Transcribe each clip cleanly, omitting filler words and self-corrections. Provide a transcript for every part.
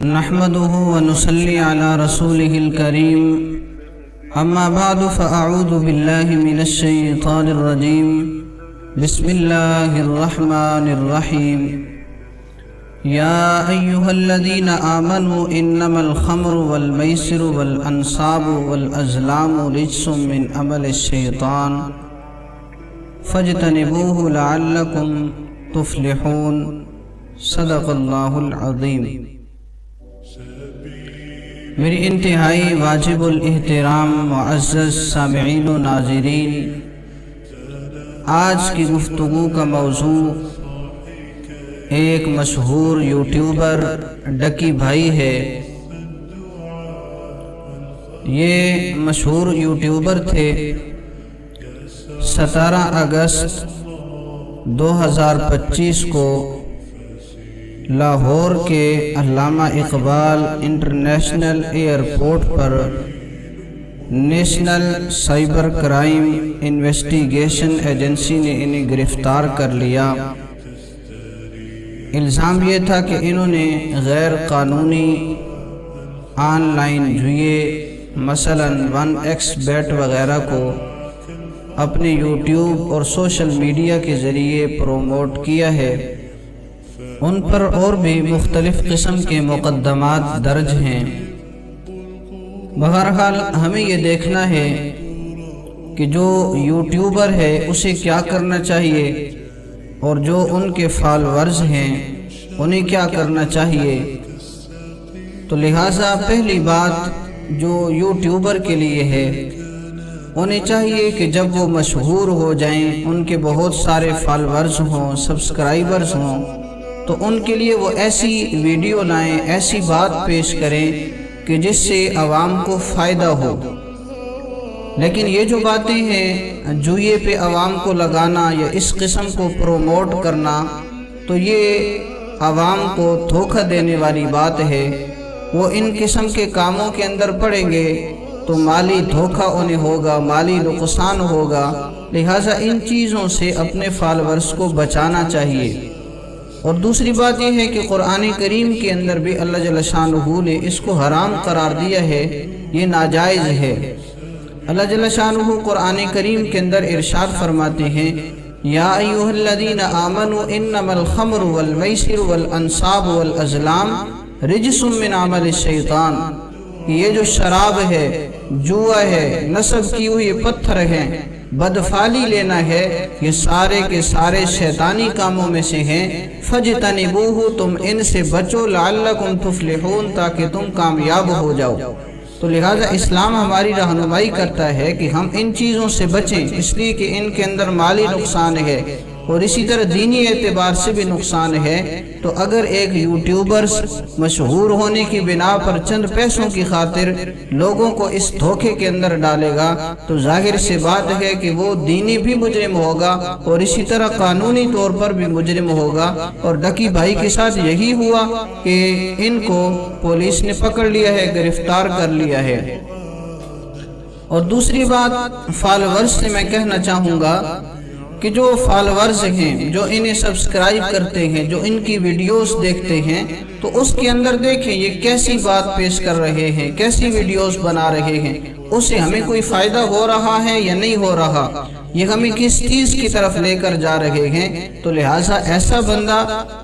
نحمده ونصلي على رسوله الكريم اما بعد فاعوذ بالله من الشيطان الرجيم بسم الله الرحمن الرحيم يا ايها الذين آمنوا انما الخمر والميسر والانصاب والازلام رجس من عمل الشيطان فاجتنبوه لعلكم تفلحون صدق اللہ العظیم۔ میری انتہائی واجب الاحترام معزز سامعین و ناظرین، آج کی گفتگو کا موضوع ایک مشہور یوٹیوبر ڈکی بھائی ہے۔ یہ مشہور یوٹیوبر تھے۔ 17 اگست 2025 کو لاہور کے علامہ اقبال انٹرنیشنل ایئرپورٹ پر national cyber crime investigation agency نے انہیں گرفتار کر لیا۔ الزام یہ تھا کہ انہوں نے غیر قانونی آن لائن جوئے مثلاً 1x بیٹ وغیرہ کو اپنے یوٹیوب اور سوشل میڈیا کے ذریعے پروموٹ کیا ہے۔ ان پر اور بھی مختلف قسم کے مقدمات درج ہیں۔ بہرحال ہمیں یہ دیکھنا ہے کہ جو یوٹیوبر ہے اسے کیا کرنا چاہیے اور جو ان کے فالورز ہیں انہیں کیا کرنا چاہیے۔ تو لہٰذا پہلی بات جو یوٹیوبر کے لیے ہے، انہیں چاہیے کہ جب وہ مشہور ہو جائیں، ان کے بہت سارے فالورز ہوں، سبسکرائبرز ہوں، تو ان کے لیے وہ ایسی ویڈیو لائیں، ایسی بات پیش کریں کہ جس سے عوام کو فائدہ ہو۔ لیکن یہ جو باتیں ہیں جوئے پہ عوام کو لگانا یا اس قسم کو پروموٹ کرنا، تو یہ عوام کو دھوکہ دینے والی بات ہے۔ وہ ان قسم کے کاموں کے اندر پڑیں گے تو مالی دھوکہ انہیں ہوگا، مالی نقصان ہوگا۔ لہٰذا ان چیزوں سے اپنے فالورز کو بچانا چاہیے۔ اور دوسری بات یہ ہے کہ قرآن کریم کے اندر بھی اللہ جل شانہ نے اس کو حرام قرار دیا ہے، یہ ناجائز ہے۔ اللہ جل شانہ قرآن کریم کے اندر ارشاد فرماتے ہیں، یا ایھا الذین آمنوا انما الخمر والمیسر والانصاب والازلام رجس من عمل الشیطان۔ یہ جو شراب ہے، جوا ہے، نصب کی ہوئی پتھر ہیں، بدفعلی لینا ہے، یہ سارے کے سارے شیطانی کاموں میں سے ہیں۔ فَاجْتَنِبُوهُ، تم ان سے بچو، لَعَلَّكُمْ تُفْلِحُونَ، تاکہ تم کامیاب ہو جاؤ۔ تو لہٰذا اسلام ہماری رہنمائی کرتا ہے کہ ہم ان چیزوں سے بچیں، اس لیے کہ ان کے اندر مالی نقصان ہے اور اسی طرح دینی اعتبار سے بھی نقصان ہے۔ تو اگر ایک یوٹیوبر مشہور ہونے کی بنا پر چند پیسوں کی خاطر لوگوں کو اس دھوکے کے اندر ڈالے گا، تو ظاہر سی بات ہے کہ وہ دینی بھی مجرم ہوگا اور اسی طرح قانونی طور پر بھی مجرم ہوگا۔ اور ڈکی بھائی کے ساتھ یہی ہوا کہ ان کو پولیس نے پکڑ لیا ہے، گرفتار کر لیا ہے۔ اور دوسری بات فالورز سے میں کہنا چاہوں گا کہ جو فالورز ہیں، جو انہیں سبسکرائب کرتے ہیں، جو ان کی ویڈیوز دیکھتے ہیں، تو اس کے اندر دیکھیں یہ کیسی بات پیش کر رہے ہیں، کیسی ویڈیوز بنا رہے ہیں، اس سے ہمیں کوئی فائدہ ہو رہا ہے یا نہیں ہو رہا، یہ ہمیں کس چیز کی طرف لے کر جا رہے ہیں۔ تو لہٰذا ایسا بندہ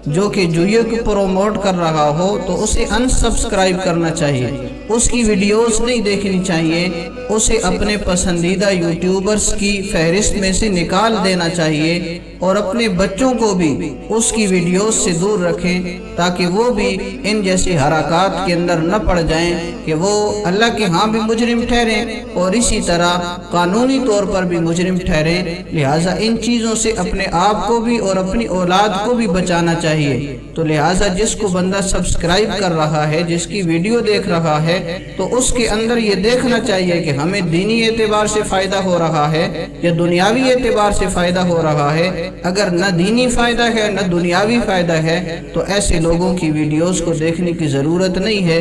جو کہ جوئے کو پروموٹ کر رہا ہو تو اسے انسبسکرائب کرنا چاہیے، اس کی ویڈیوز نہیں دیکھنی چاہیے، اسے اپنے پسندیدہ یوٹیوبرز کی فہرست میں سے نکال دینا چاہیے، اور اپنے بچوں کو بھی اس کی ویڈیوز سے دور رکھیں تاکہ وہ بھی ان جیسی حرکات کے اندر نہ پڑ جائیں کہ وہ اللہ کے ہاں بھی مجرم ٹھہریں اور اسی طرح قانونی طور پر بھی مجرم ٹھہریں۔ لہٰذا ان چیزوں سے اپنے آپ کو بھی اور اپنی اولاد کو بھی بچانا چاہیے۔ تو لہٰذا جس کو بندہ سبسکرائب کر رہا ہے، جس کی ویڈیو دیکھ رہا ہے، تو اس کے اندر یہ دیکھنا چاہیے کہ ہمیں دینی اعتبار سے فائدہ ہو رہا ہے یا دنیاوی اعتبار سے فائدہ ہو رہا ہے۔ اگر نہ دینی فائدہ ہے نہ دنیاوی فائدہ ہے تو ایسے لوگوں کی ویڈیوز کو دیکھنے کی ضرورت نہیں ہے۔